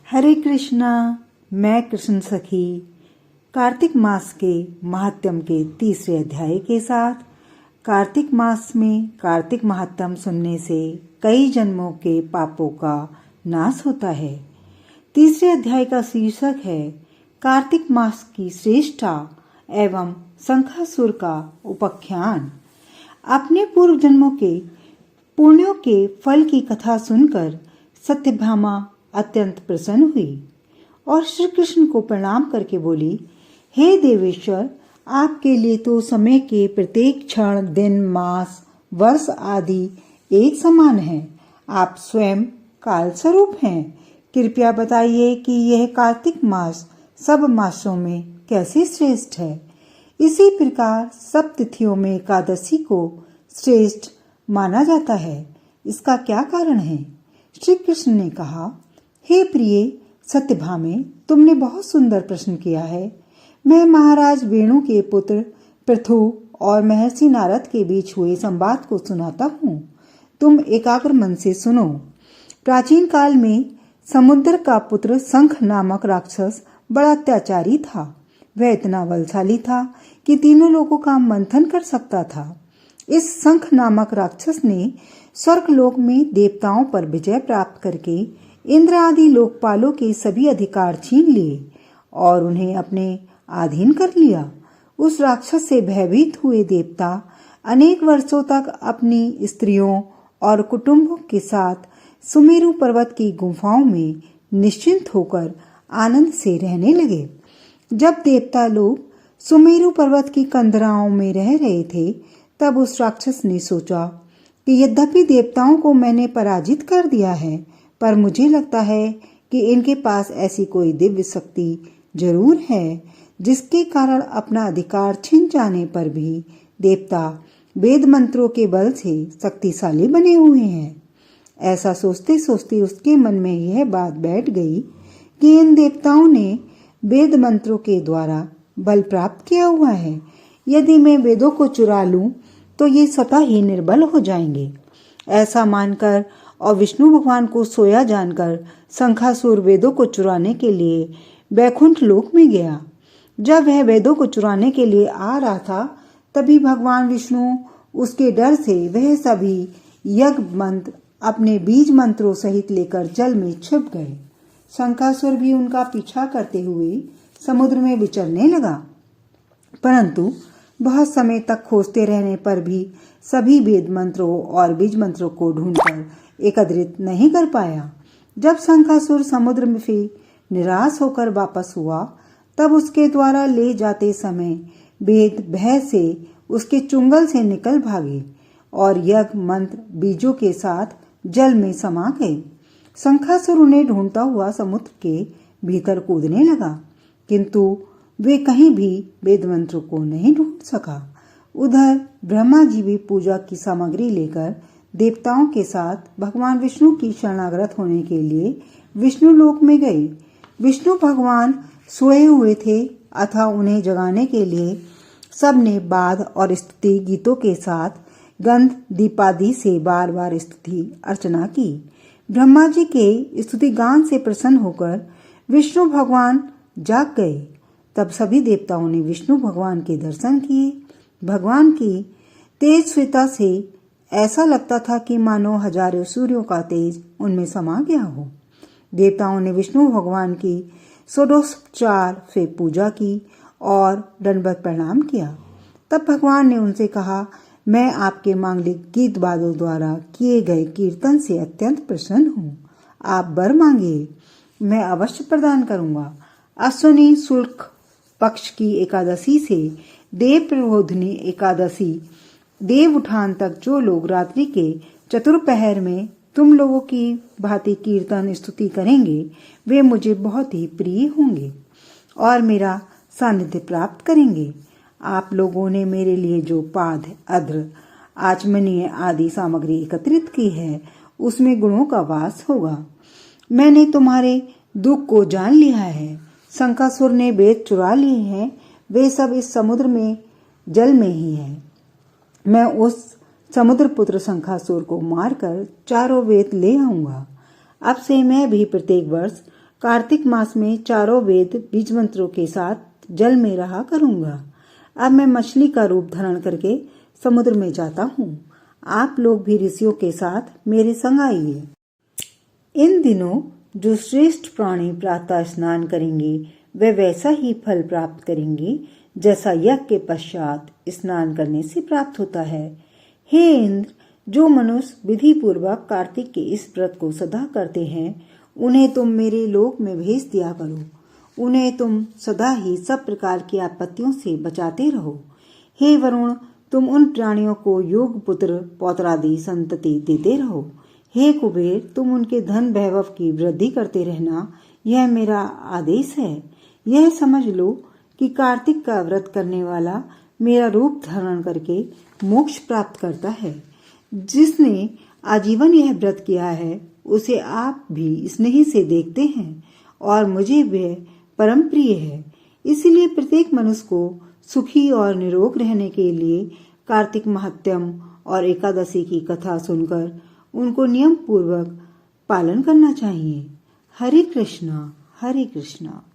हरे कृष्णा। मैं कृष्ण सखी कार्तिक मास के महात्म्य के तीसरे अध्याय के साथ। कार्तिक मास में कार्तिक महात्म्य सुनने से कई जन्मों के पापों का नाश होता है। तीसरे अध्याय का शीर्षक है कार्तिक मास की श्रेष्ठता एवं शंखासुर का उपाख्यान। अपने पूर्व जन्मों के पुण्यों के फल की कथा सुनकर सत्यभामा अत्यंत प्रसन्न हुई और श्री कृष्ण को प्रणाम करके बोली, हे देवेश्वर, आपके लिए तो समय के प्रत्येक क्षण, दिन, मास, वर्ष आदि एक समान है। आप स्वयं काल स्वरूप हैं। कृपया बताइए कि यह कार्तिक मास सब मासों में कैसे श्रेष्ठ है। इसी प्रकार सब तिथियों में एकादशी को श्रेष्ठ माना जाता है। इसका क्या कारण है? श्री कृष्ण ने कहा, हे प्रिय सत्यभामे, तुमने बहुत सुंदर प्रश्न किया है। मैं महाराज वेणु के पुत्र पृथु और महर्षि नारद के बीच हुए संवाद को सुनाता हूँ। तुम एकाग्र मन से सुनो। प्राचीन काल में समुद्र का पुत्र शंख नामक राक्षस बड़ा अत्याचारी था। वह इतना बलशाली था कि तीनों लोगों का मंथन कर सकता था। इस शंख नामक राक्षस ने स्वर्गलोक में देवताओं पर विजय प्राप्त करके इंद्र आदि लोकपालों के सभी अधिकार छीन लिए और उन्हें अपने अधीन कर लिया। उस राक्षस से भयभीत हुए देवता अनेक वर्षों तक अपनी स्त्रियों और कुटुंबों के साथ सुमेरु पर्वत की गुफाओं में निश्चिंत होकर आनंद से रहने लगे। जब देवता लोग सुमेरु पर्वत की कंदराओं में रह रहे थे, तब उस राक्षस ने सोचा कि यद्यपि देवताओं को मैंने पराजित कर दिया है, पर मुझे लगता है कि इनके पास ऐसी कोई दिव्य शक्ति जरूर है जिसके कारण अपना अधिकार छिन जाने पर भी देवता वेद मंत्रों के बल से शक्तिशाली बने हुए हैं। ऐसा सोचते सोचते उसके मन में यह बात बैठ गई कि इन देवताओं ने वेद मंत्रों के द्वारा बल प्राप्त किया हुआ है। यदि मैं वेदों को चुरा लूं तो ये स्वतः ही निर्बल हो जाएंगे। ऐसा मानकर और विष्णु भगवान को सोया जानकर शंखासुर वेदों को चुराने के लिए वैकुंठ लोक में गया। जब वह वेदों को चुराने के लिए आ रहा था, तभी भगवान विष्णु उसके डर से वह सभी यज्ञ मंत्र अपने बीज मंत्रों सहित लेकर जल में छिप गए। शंखासुर भी उनका पीछा करते हुए समुद्र में विचरने लगा, परंतु बहुत समय तक खोजते रहने पर भी सभी वेद मंत्रों और बीज मंत्रों को ढूंढकर एकत्रित नहीं कर पाया। जब शंखासुर समुद्र में से निराश होकर वापस हुआ, तब उसके द्वारा ले जाते समय वेद भय से उसके चुंगल से निकल भागे और यज्ञ मंत्र बीजों के साथ जल में समा गए। शंखासुर उन्हें ढूंढता हुआ समुद्र के भीतर कूदने लगा, किंतु वे कहीं भी वेद मंत्रों को नहीं ढूंढ सका। उधर ब्रह्मा जी भी पूजा की सामग्री लेकर देवताओं के साथ भगवान विष्णु की शरणागत होने के लिए विष्णु लोक में गए। विष्णु भगवान सोए हुए थे, अतः उन्हें जगाने के लिए सबने वाद और स्तुति गीतों के साथ गंध दीपादि से बार बार स्तुति अर्चना की। ब्रह्मा जी के स्तुति गान से प्रसन्न होकर विष्णु भगवान जाग गए। तब सभी देवताओं ने विष्णु भगवान के दर्शन किए। भगवान की तेजस्विता से ऐसा लगता था कि मानो हजारों सूर्यों का तेज उनमें समा गया हो। देवताओं ने विष्णु भगवान की षोडशोपचार से पूजा की और दंडवत प्रणाम किया। तब भगवान ने उनसे कहा, मैं आपके मांगलिक गीत वादों द्वारा किए गए कीर्तन से अत्यंत प्रसन्न हूँ। आप वर मांगिए, मैं अवश्य प्रदान करूँगा। अश्विनी शुक्ल पक्ष की एकादशी से देव प्रबोधिनी एकादशी देव उठान तक जो लोग रात्रि के चतुर्पहर में तुम लोगों की भांति कीर्तन स्तुति करेंगे, वे मुझे बहुत ही प्रिय होंगे और मेरा सानिध्य प्राप्त करेंगे। आप लोगों ने मेरे लिए जो पाद, अद्र, आचमनीय आदि सामग्री एकत्रित की है, उसमें गुणों का वास होगा। मैंने तुम्हारे दुख को जान लिया है। शंखासुर ने वेद चुरा लिए हैं, वे सब इस समुद्र में जल में ही है। मैं उस समुद्र पुत्र शंखासुर को मारकर चारों वेद ले आऊंगा। अब से मैं भी प्रत्येक वर्ष कार्तिक मास में चारों वेद बीज मंत्रों के साथ जल में रहा करूंगा। अब मैं मछली का रूप धारण करके समुद्र में जाता हूँ। आप लोग भी ऋषियों के साथ मेरे संग आइए। इन दिनों जो श्रेष्ठ प्राणी प्रातः स्नान करेंगे वे वैसा ही फल प्राप्त करेंगे जैसा यज्ञ के पश्चात स्नान करने से प्राप्त होता है। हे इंद्र, जो मनुष्य विधि पूर्वक कार्तिक के इस व्रत को सदा करते हैं उन्हें तुम मेरे लोक में भेज दिया करो। उन्हें तुम सदा ही सब प्रकार की आपत्तियों से बचाते रहो। हे वरुण, तुम उन प्राणियों को योग पुत्र पौत्रादि संतति देते रहो। हे कुबेर, तुम उनके धन वैभव की वृद्धि करते रहना, यह मेरा आदेश है। यह समझ लो कि कार्तिक का व्रत करने वाला मेरा रूप धारण करके मोक्ष प्राप्त करता है। जिसने आजीवन यह व्रत किया है उसे आप भी स्नेह से देखते हैं और मुझे वह परम प्रिय है। इसलिए प्रत्येक मनुष्य को सुखी और निरोग रहने के लिए कार्तिक महात्म्य और एकादशी की कथा सुनकर उनको नियम पूर्वक पालन करना चाहिए। हरे कृष्णा हरे कृष्णा।